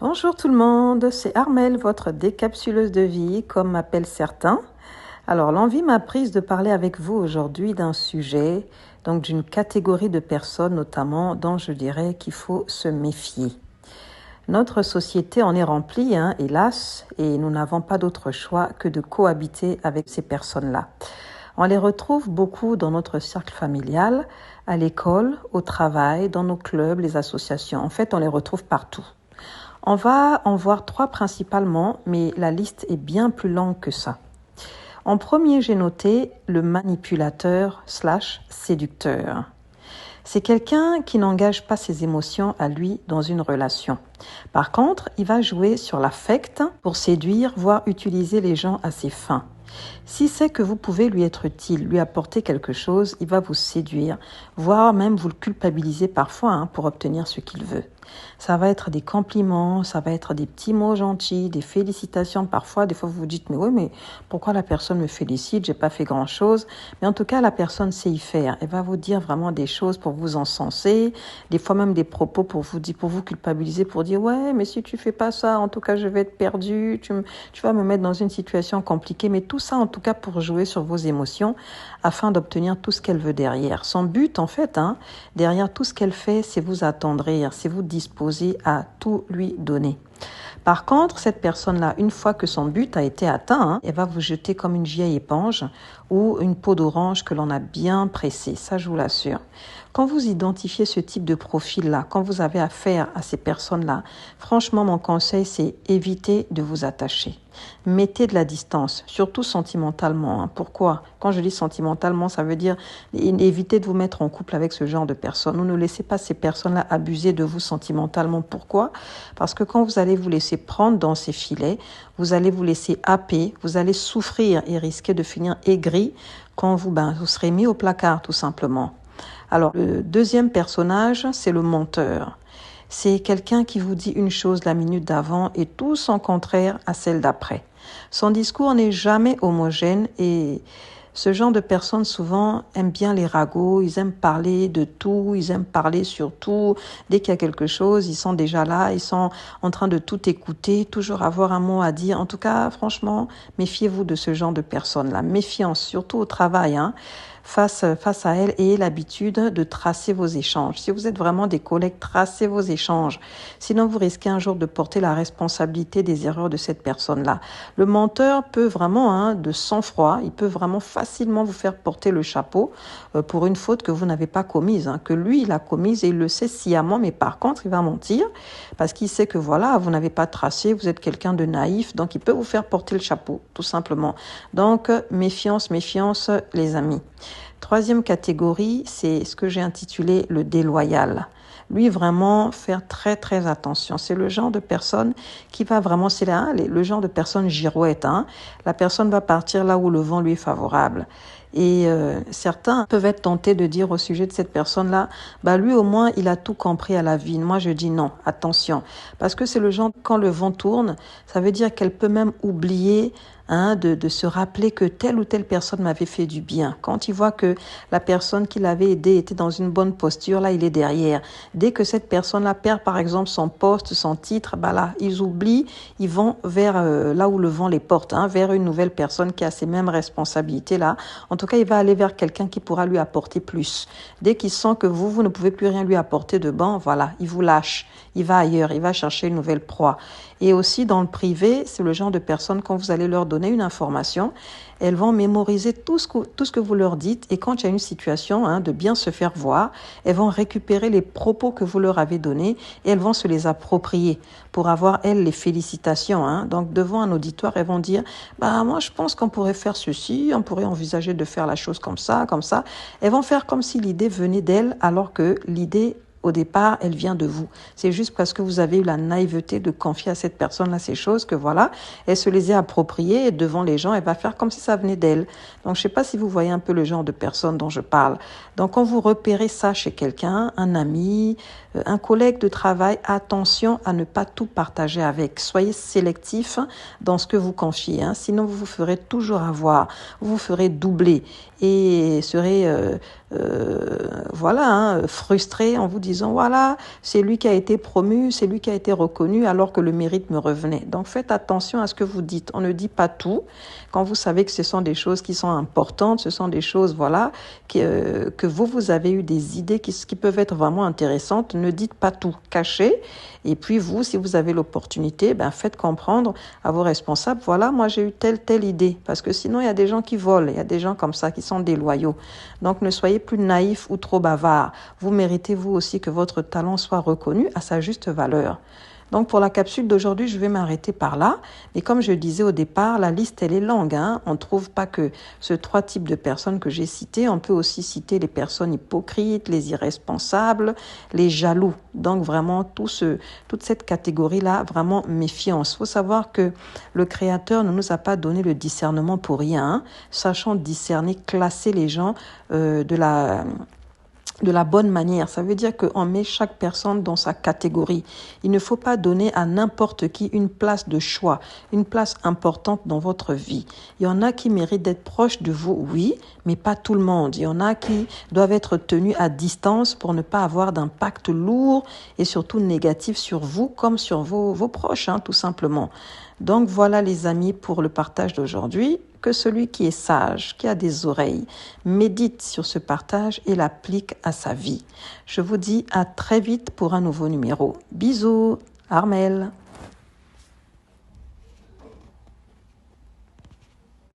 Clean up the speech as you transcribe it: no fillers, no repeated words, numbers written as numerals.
Bonjour tout le monde, c'est Armelle, votre décapsuleuse de vie, comme m'appellent certains. Alors, l'envie m'a prise de parler avec vous aujourd'hui d'un sujet, donc d'une catégorie de personnes notamment, dont je dirais qu'il faut se méfier. Notre société en est remplie, hélas, et nous n'avons pas d'autre choix que de cohabiter avec ces personnes-là. On les retrouve beaucoup dans notre cercle familial, à l'école, au travail, dans nos clubs, les associations. En fait, on les retrouve partout. On va en voir trois principalement, mais la liste est bien plus longue que ça. En premier, j'ai noté le manipulateur/séducteur. C'est quelqu'un qui n'engage pas ses émotions à lui dans une relation. Par contre, il va jouer sur l'affect pour séduire, voire utiliser les gens à ses fins. Si c'est que vous pouvez lui être utile, lui apporter quelque chose, il va vous séduire, voire même vous le culpabiliser parfois pour obtenir ce qu'il veut. Ça va être des compliments, ça va être des petits mots gentils, des félicitations parfois. Des fois, vous vous dites, mais oui, mais pourquoi la personne me félicite? J'ai pas fait grand-chose. Mais en tout cas, la personne sait y faire. Elle va vous dire vraiment des choses pour vous encenser, des fois même des propos pour vous culpabiliser, pour dire, ouais, mais si tu fais pas ça, en tout cas, je vais être perdu, tu vas me mettre dans une situation compliquée. Mais tout ça, en tout cas, pour jouer sur vos émotions afin d'obtenir tout ce qu'elle veut derrière. Son but, en fait, derrière tout ce qu'elle fait, c'est vous attendrir, c'est vous disposer à tout lui donner. Par contre, cette personne-là, une fois que son but a été atteint, elle va vous jeter comme une vieille éponge ou une peau d'orange que l'on a bien pressée, ça je vous l'assure. Quand vous identifiez ce type de profil-là, quand vous avez affaire à ces personnes-là, franchement, mon conseil, c'est éviter de vous attacher. Mettez de la distance, surtout sentimentalement. Pourquoi? Quand je dis sentimentalement, ça veut dire évitez de vous mettre en couple avec ce genre de personnes. Ou ne laissez pas ces personnes-là abuser de vous sentimentalement. Pourquoi? Parce que quand vous allez vous laisser prendre dans ces filets, vous allez vous laisser happer, vous allez souffrir et risquer de finir aigri quand vous serez mis au placard tout simplement. Alors, le deuxième personnage, c'est le menteur. C'est quelqu'un qui vous dit une chose la minute d'avant et tout son contraire à celle d'après. Son discours n'est jamais homogène et ce genre de personnes souvent aiment bien les ragots, ils aiment parler de tout, ils aiment parler sur tout. Dès qu'il y a quelque chose, ils sont déjà là, ils sont en train de tout écouter, toujours avoir un mot à dire. En tout cas, franchement, méfiez-vous de ce genre de personnes-là. Méfiance, surtout au travail, face à elle, ayez l'habitude de tracer vos échanges. Si vous êtes vraiment des collègues, tracez vos échanges. Sinon, vous risquez un jour de porter la responsabilité des erreurs de cette personne-là. Le menteur peut vraiment, de sang-froid, il peut vraiment facilement vous faire porter le chapeau pour une faute que vous n'avez pas commise, que lui, il a commise et il le sait sciemment, mais par contre, il va mentir parce qu'il sait que voilà, vous n'avez pas tracé, vous êtes quelqu'un de naïf, donc il peut vous faire porter le chapeau, tout simplement. Donc, méfiance, les amis. Troisième catégorie, c'est ce que j'ai intitulé le déloyal. Lui, vraiment, faire très, très attention. C'est le genre de personne qui va vraiment, c'est le genre de personne girouette. La personne va partir là où le vent lui est favorable. Et certains peuvent être tentés de dire au sujet de cette personne-là, lui au moins il a tout compris à la vie. Moi je dis non, attention, parce que c'est le genre quand le vent tourne, ça veut dire qu'elle peut même oublier de se rappeler que telle ou telle personne m'avait fait du bien. Quand il voit que la personne qui l'avait aidé était dans une bonne posture, là il est derrière. Dès que cette personne-là perd par exemple son poste, son titre, là ils oublient, ils vont vers là où le vent les porte, vers une nouvelle personne qui a ces mêmes responsabilités là. En tout cas, il va aller vers quelqu'un qui pourra lui apporter plus. Dès qu'il sent que vous ne pouvez plus rien lui apporter de bon, voilà, il vous lâche. Il va ailleurs, il va chercher une nouvelle proie. Et aussi, dans le privé, c'est le genre de personnes, quand vous allez leur donner une information, elles vont mémoriser tout ce que vous leur dites. Et quand il y a une situation de bien se faire voir, elles vont récupérer les propos que vous leur avez donnés et elles vont se les approprier pour avoir, elles, les félicitations. Donc, devant un auditoire, elles vont dire, moi, je pense qu'on pourrait faire ceci, on pourrait envisager de faire la chose comme ça, comme ça. Elles vont faire comme si l'idée venait d'elles, alors que l'idée, au départ, elle vient de vous. C'est juste parce que vous avez eu la naïveté de confier à cette personne-là ces choses que voilà, elle se les a appropriées et devant les gens, elle va faire comme si ça venait d'elle. Donc, je sais pas si vous voyez un peu le genre de personne dont je parle. Donc, quand vous repérez ça chez quelqu'un, un ami, un collègue de travail, attention à ne pas tout partager avec. Soyez sélectif dans ce que vous confiez. Sinon, vous vous ferez toujours avoir. Vous vous ferez doubler et serez voilà, hein, frustré en vous disant, voilà, c'est lui qui a été promu, c'est lui qui a été reconnu alors que le mérite me revenait. Donc faites attention à ce que vous dites. On ne dit pas tout. Quand vous savez que ce sont des choses qui sont importantes, ce sont des choses, voilà, que vous avez eu des idées qui peuvent être vraiment intéressantes, ne dites pas tout. Cachez. Et puis vous, si vous avez l'opportunité, ben faites comprendre à vos responsables, voilà, moi j'ai eu telle idée. Parce que sinon, il y a des gens qui volent, il y a des gens comme ça qui sont déloyaux. Donc ne soyez plus naïf ou trop bavard. Vous méritez vous aussi que votre talent soit reconnu à sa juste valeur. Donc pour la capsule d'aujourd'hui, je vais m'arrêter par là. Et comme je disais au départ, la liste, elle est longue, hein. On ne trouve pas que ces 3 types de personnes que j'ai citées. On peut aussi citer les personnes hypocrites, les irresponsables, les jaloux. Donc vraiment, toute cette catégorie-là, vraiment méfiance. Il faut savoir que le Créateur ne nous a pas donné le discernement pour rien, hein. Sachant discerner, classer les gens de la bonne manière. Ça veut dire qu'on met chaque personne dans sa catégorie. Il ne faut pas donner à n'importe qui une place de choix, une place importante dans votre vie. Il y en a qui méritent d'être proches de vous, oui, mais pas tout le monde. Il y en a qui doivent être tenus à distance pour ne pas avoir d'impact lourd et surtout négatif sur vous comme sur vos proches, hein, tout simplement. Donc voilà les amis pour le partage d'aujourd'hui. Que celui qui est sage, qui a des oreilles, médite sur ce partage et l'applique à sa vie. Je vous dis à très vite pour un nouveau numéro. Bisous, Armelle.